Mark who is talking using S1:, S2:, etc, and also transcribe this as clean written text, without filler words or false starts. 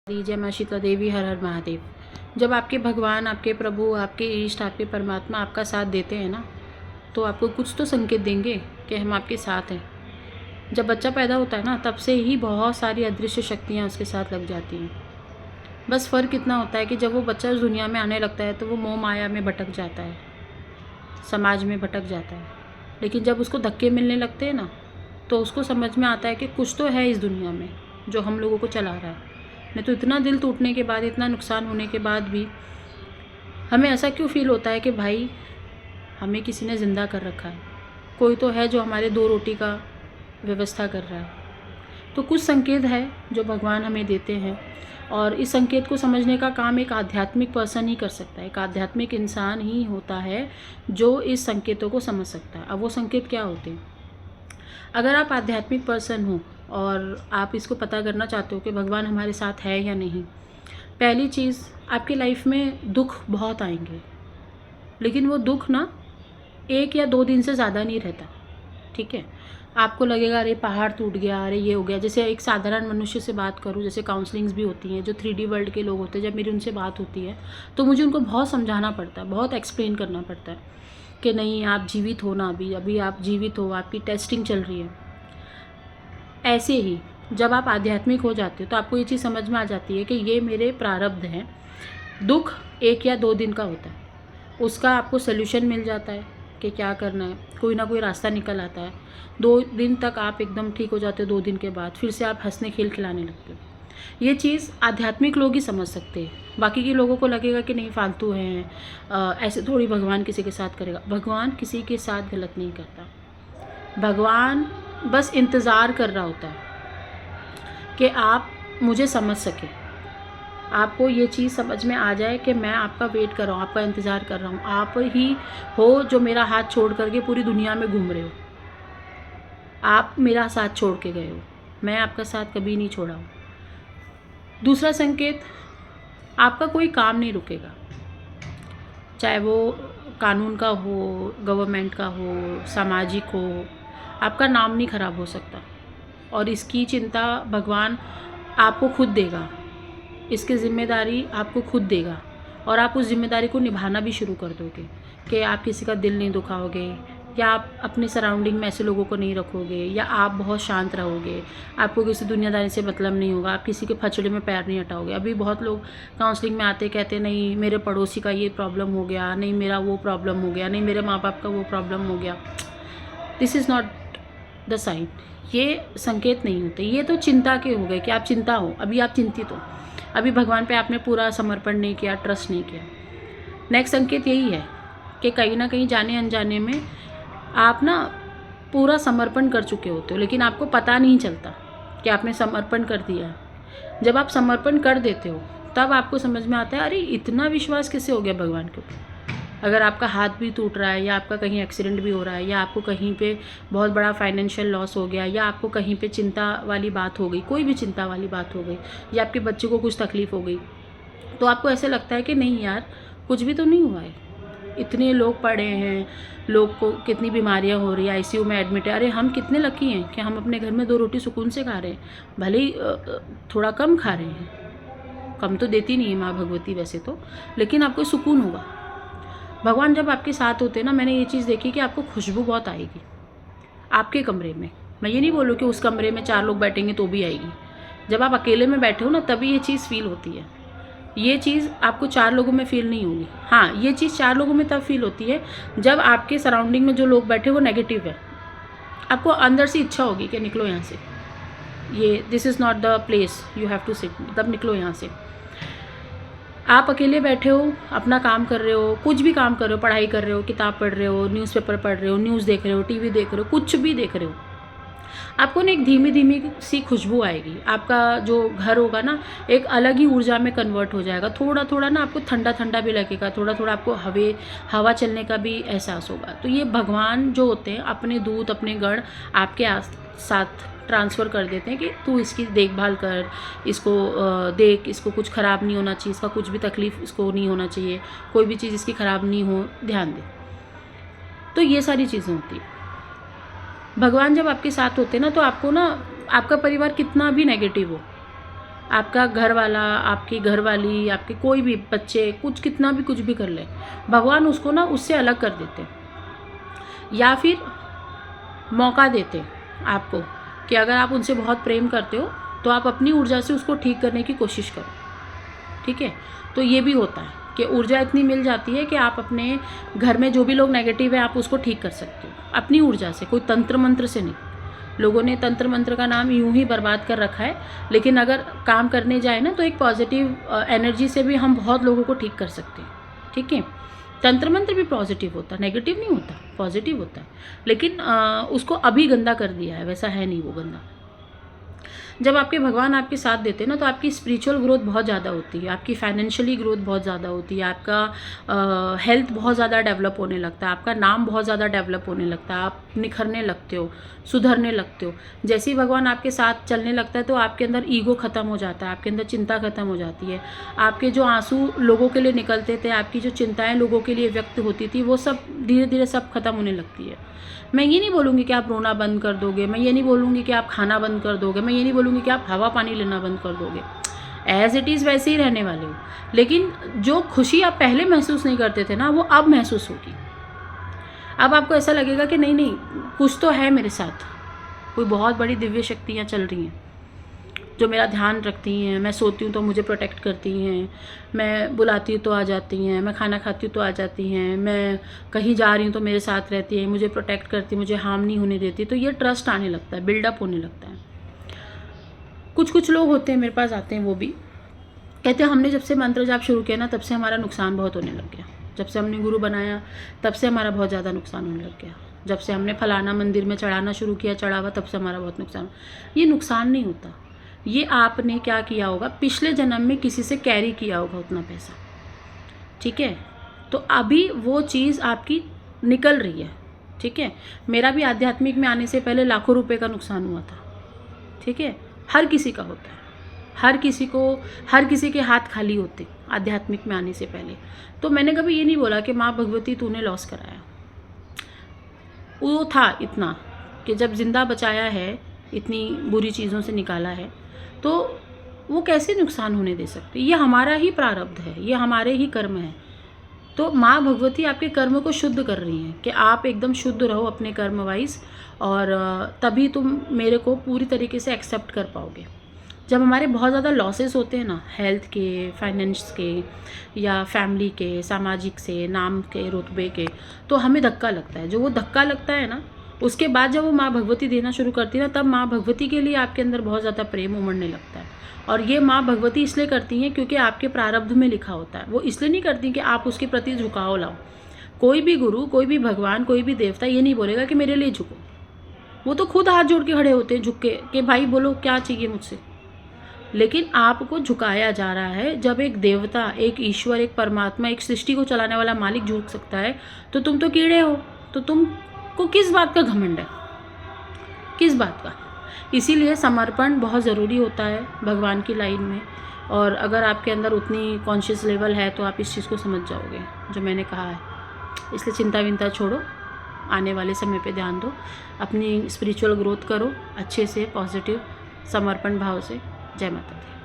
S1: जय माँ शीतला देवी, हर हर महादेव। जब आपके भगवान, आपके प्रभु, आपके इष्ट, आपके परमात्मा आपका साथ देते हैं ना, तो आपको कुछ तो संकेत देंगे कि हम आपके साथ हैं। जब बच्चा पैदा होता है ना, तब से ही बहुत सारी अदृश्य शक्तियाँ उसके साथ लग जाती हैं। बस फ़र्क इतना होता है कि जब वो बच्चा उस दुनिया में आने लगता है तो वो मोह माया में भटक जाता है, समाज में भटक जाता है। लेकिन जब उसको धक्के मिलने लगते हैं ना, तो उसको समझ में आता है कि कुछ तो है इस दुनिया में जो हम लोगों को चला रहा है। नहीं तो इतना दिल टूटने के बाद, इतना नुकसान होने के बाद भी हमें ऐसा क्यों फील होता है कि भाई हमें किसी ने ज़िंदा कर रखा है, कोई तो है जो हमारे दो रोटी का व्यवस्था कर रहा है। तो कुछ संकेत है जो भगवान हमें देते हैं, और इस संकेत को समझने का काम एक आध्यात्मिक पर्सन ही कर सकता है। एक आध्यात्मिक इंसान ही होता है जो इस संकेतों को समझ सकता है। अब वो संकेत क्या होते हैं? अगर आप आध्यात्मिक पर्सन हो और आप इसको पता करना चाहते हो कि भगवान हमारे साथ है या नहीं, पहली चीज़, आपकी लाइफ में दुख बहुत आएंगे, लेकिन वो दुख ना 1 या 2 दिन से ज़्यादा नहीं रहता। ठीक है, आपको लगेगा अरे पहाड़ टूट गया, अरे ये हो गया। जैसे एक साधारण मनुष्य से बात करूँ, जैसे काउंसलिंग्स भी होती हैं, जो 3D वर्ल्ड के लोग होते हैं, जब मेरी उनसे बात होती है तो मुझे उनको बहुत समझाना पड़ता है, बहुत एक्सप्लेन करना पड़ता है कि नहीं, आप जीवित हो ना, अभी आप जीवित हो, आपकी टेस्टिंग चल रही है। ऐसे ही जब आप आध्यात्मिक हो जाते हो तो आपको ये चीज़ समझ में आ जाती है कि ये मेरे प्रारब्ध हैं। दुख 1 या 2 दिन का होता है, उसका आपको सल्यूशन मिल जाता है कि क्या करना है, कोई ना कोई रास्ता निकल आता है। 2 दिन तक आप एकदम ठीक हो जाते हो, 2 दिन के बाद फिर से आप हंसने खेल खिलाने लगते हो। ये चीज़ आध्यात्मिक लोग ही समझ सकते हैं, बाकी के लोगों को लगेगा कि नहीं, फालतू हैं, ऐसे थोड़ी भगवान किसी के साथ करेगा। भगवान किसी के साथ गलत नहीं करता। भगवान बस इंतज़ार कर रहा होता है कि आप मुझे समझ सकें, आपको ये चीज़ समझ में आ जाए कि मैं आपका वेट कर रहा हूँ, आपका इंतज़ार कर रहा हूँ। आप ही हो जो मेरा हाथ छोड़ करके पूरी दुनिया में घूम रहे हो। आप मेरा साथ छोड़ के गए हो, मैं आपका साथ कभी नहीं छोड़ा हूँ। दूसरा संकेत, आपका कोई काम नहीं रुकेगा, चाहे वो कानून का हो, गवर्नमेंट का हो, सामाजिक हो, आपका नाम नहीं खराब हो सकता। और इसकी चिंता भगवान आपको खुद देगा, इसकी ज़िम्मेदारी आपको खुद देगा, और आप उस ज़िम्मेदारी को निभाना भी शुरू कर दोगे कि आप किसी का दिल नहीं दुखाओगे, या आप अपने सराउंडिंग में ऐसे लोगों को नहीं रखोगे, या आप बहुत शांत रहोगे, आपको किसी दुनियादारी से मतलब नहीं होगा, आप किसी के फचड़े में पैर नहीं हटाओगे। अभी बहुत लोग काउंसलिंग में आते कहते नहीं मेरे पड़ोसी का ये प्रॉब्लम हो गया, नहीं मेरा वो प्रॉब्लम हो गया, नहीं मेरे माँ बाप का वो प्रॉब्लम हो गया। This is not the sign. ये संकेत नहीं होते, ये तो चिंता के हो गए कि आप चिंता हो, अभी आप चिंतित हो, अभी भगवान पे आपने पूरा समर्पण नहीं किया, ट्रस्ट नहीं किया। नेक्स्ट संकेत यही है कि कहीं ना कहीं जाने अनजाने में आप ना पूरा समर्पण कर चुके होते हो, लेकिन आपको पता नहीं चलता कि आपने समर्पण कर दिया है। जब आप समर्पण कर देते हो तब आपको समझ में आता है अरे इतना विश्वास कैसे हो गया भगवान के ऊपर। अगर आपका हाथ भी टूट रहा है, या आपका कहीं एक्सीडेंट भी हो रहा है, या आपको कहीं पे बहुत बड़ा फाइनेंशियल लॉस हो गया, या आपको कहीं पे चिंता वाली बात हो गई, कोई भी चिंता वाली बात हो गई, या आपके बच्चे को कुछ तकलीफ़ हो गई, तो आपको ऐसे लगता है कि नहीं यार, कुछ भी तो नहीं हुआ है, इतने लोग पड़े हैं, लोग को कितनी बीमारियां हो रही है, आईसीयू में एडमिट है। अरे हम कितने लकी हैं कि हम अपने घर में 2 रोटी सुकून से खा रहे हैं, भले ही थोड़ा कम खा रहे हैं, कम तो देती नहीं है माँ भगवती वैसे तो, लेकिन आपको सुकून होगा। भगवान जब आपके साथ होते हैं ना, मैंने ये चीज़ देखी कि आपको खुशबू बहुत आएगी आपके कमरे में। मैं ये नहीं बोलूँ कि उस कमरे में 4 लोग बैठेंगे तो भी आएगी, जब आप अकेले में बैठे हो ना तभी ये चीज़ फील होती है। ये चीज़ आपको 4 लोगों में फील नहीं होगी। हाँ, ये चीज़ 4 लोगों में तब फील होती है जब आपके सराउंडिंग में जो लोग बैठे वो नेगेटिव है, आपको अंदर से इच्छा होगी कि निकलो यहाँ से, ये this is not the place you have to sit, तब निकलो यहाँ से। आप अकेले बैठे हो, अपना काम कर रहे हो, कुछ भी काम कर रहे हो, पढ़ाई कर रहे हो, किताब पढ़ रहे हो, न्यूज़पेपर पढ़ रहे हो, न्यूज़ देख रहे हो, टीवी देख रहे हो, कुछ भी देख रहे हो, आपको ना एक धीमी धीमी सी खुशबू आएगी। आपका जो घर होगा ना एक अलग ही ऊर्जा में कन्वर्ट हो जाएगा। थोड़ा थोड़ा ना आपको ठंडा ठंडा भी लगेगा, थोड़ा थोड़ा आपको हवा चलने का भी एहसास होगा। तो ये भगवान जो होते हैं अपने दूत, अपने गण आपके साथ ट्रांसफ़र कर देते हैं कि तू इसकी देखभाल कर, इसको देख, इसको कुछ ख़राब नहीं होना चाहिए, इसका कुछ भी तकलीफ़ इसको नहीं होना चाहिए, कोई भी चीज़ इसकी ख़राब नहीं हो, ध्यान दे। तो ये सारी चीज़ें होती हैं। भगवान जब आपके साथ होते हैं ना, तो आपको ना आपका परिवार कितना भी नेगेटिव हो, आपका घर वाला, आपकी घरवाली, आपके कोई भी बच्चे कुछ कितना भी कुछ भी कर ले, भगवान उसको ना उससे अलग कर देते, या फिर मौका देते आपको कि अगर आप उनसे बहुत प्रेम करते हो तो आप अपनी ऊर्जा से उसको ठीक करने की कोशिश करो। ठीक है, तो ये भी होता है कि ऊर्जा इतनी मिल जाती है कि आप अपने घर में जो भी लोग नेगेटिव है आप उसको ठीक कर सकते हो अपनी ऊर्जा से, कोई तंत्र मंत्र से नहीं। लोगों ने तंत्र मंत्र का नाम यूं ही बर्बाद कर रखा है, लेकिन अगर काम करने जाए ना तो एक पॉजिटिव एनर्जी से भी हम बहुत लोगों को ठीक कर सकते हैं। ठीक है, तंत्र मंत्र भी पॉजिटिव होता है, नेगेटिव नहीं होता, पॉजिटिव होता है, लेकिन उसको अभी गंदा कर दिया है, वैसा है नहीं वो गंदा। जब आपके भगवान आपके साथ देते हैं ना तो आपकी स्पिरिचुअल ग्रोथ बहुत ज़्यादा होती है, आपकी फाइनेंशियली ग्रोथ बहुत ज़्यादा होती है, आपका हेल्थ बहुत ज़्यादा डेवलप होने लगता है, आपका नाम बहुत ज़्यादा डेवलप होने लगता है, आप निखरने लगते हो, सुधरने लगते हो। जैसे ही भगवान आपके साथ चलने लगता है तो आपके अंदर ईगो ख़त्म हो जाता है, आपके अंदर चिंता ख़त्म हो जाती है, आपके जो आंसू लोगों के लिए निकलते थे, आपकी जो चिंताएँ लोगों के लिए व्यक्त होती थी, वो सब धीरे धीरे सब ख़त्म होने लगती है। मैं ये नहीं बोलूँगी कि आप रोना बंद कर दोगे, मैं ये नहीं बोलूँगी कि आप खाना बंद कर दोगे, मैं ये नहीं बोलूँगी कि आप हवा पानी लेना बंद कर दोगे, एज़ इट इज़ वैसे ही रहने वाले हो। लेकिन जो खुशी आप पहले महसूस नहीं करते थे ना वो अब महसूस होगी। अब आपको ऐसा लगेगा कि नहीं नहीं कुछ तो है मेरे साथ, कोई बहुत बड़ी दिव्य शक्तियाँ चल रही हैं जो मेरा ध्यान रखती हैं, मैं सोती हूँ तो मुझे प्रोटेक्ट करती हैं, मैं बुलाती हूँ तो आ जाती हैं, मैं खाना खाती हूँ तो आ जाती हैं, मैं कहीं जा रही हूँ तो मेरे साथ रहती हैं, मुझे प्रोटेक्ट करती, मुझे हार्म नहीं होने देती। तो ये ट्रस्ट आने लगता है, बिल्डअप होने लगता है। कुछ लोग होते हैं मेरे पास आते हैं, वो भी कहते हैं हमने जब से मंत्र जाप शुरू किया ना तब से हमारा नुकसान बहुत होने लग गया, जब से हमने गुरु बनाया तब से हमारा बहुत ज़्यादा नुकसान होने लग गया, जब से हमने फलाना मंदिर में चढ़ाना शुरू किया चढ़ावा तब से हमारा बहुत नुकसान। ये नुकसान नहीं होता, ये आपने क्या किया होगा, पिछले जन्म में किसी से कैरी किया होगा उतना पैसा। ठीक है, तो अभी वो चीज़ आपकी निकल रही है। ठीक है, मेरा भी आध्यात्मिक में आने से पहले लाखों रुपए का नुकसान हुआ था। ठीक है, हर किसी का होता है, हर किसी के हाथ खाली होते आध्यात्मिक में आने से पहले। तो मैंने कभी ये नहीं बोला कि माँ भगवती तूने लॉस कराया, वो था इतना कि जब जिंदा बचाया है, इतनी बुरी चीज़ों से निकाला है, तो वो कैसे नुकसान होने दे सकते। ये हमारा ही प्रारब्ध है, ये हमारे ही कर्म है। तो माँ भगवती आपके कर्म को शुद्ध कर रही हैं कि आप एकदम शुद्ध रहो अपने कर्म वाइज, और तभी तुम मेरे को पूरी तरीके से एक्सेप्ट कर पाओगे। जब हमारे बहुत ज़्यादा लॉसेस होते हैं ना, हेल्थ के, फाइनेंस के, या फैमिली के, सामाजिक से, नाम के, रुतबे के, तो हमें धक्का लगता है। जो वो धक्का लगता है ना, उसके बाद जब वो माँ भगवती देना शुरू करती है ना, तब माँ भगवती के लिए आपके अंदर बहुत ज़्यादा प्रेम उमड़ने लगता है। और ये माँ भगवती इसलिए करती हैं क्योंकि आपके प्रारब्ध में लिखा होता है, वो इसलिए नहीं करती कि आप उसके प्रति झुकाव लाओ। कोई भी गुरु, कोई भी भगवान, कोई भी देवता ये नहीं बोलेगा कि मेरे लिए झुको, वो तो खुद हाथ जोड़ के खड़े होते हैं झुक के कि भाई बोलो क्या चाहिए मुझसे। लेकिन आपको झुकाया जा रहा है। जब एक देवता, एक ईश्वर, एक परमात्मा, एक सृष्टि को चलाने वाला मालिक झुक सकता है, तो तुम तो कीड़े हो, तो तुमको किस बात का घमंड है, किस बात का। इसीलिए समर्पण बहुत ज़रूरी होता है भगवान की लाइन में। और अगर आपके अंदर उतनी कॉन्शियस लेवल है तो आप इस चीज़ को समझ जाओगे जो मैंने कहा है। इसलिए चिंता विंता छोड़ो, आने वाले समय पे ध्यान दो, अपनी स्पिरिचुअल ग्रोथ करो अच्छे से, पॉजिटिव समर्पण भाव से। जय माता दी।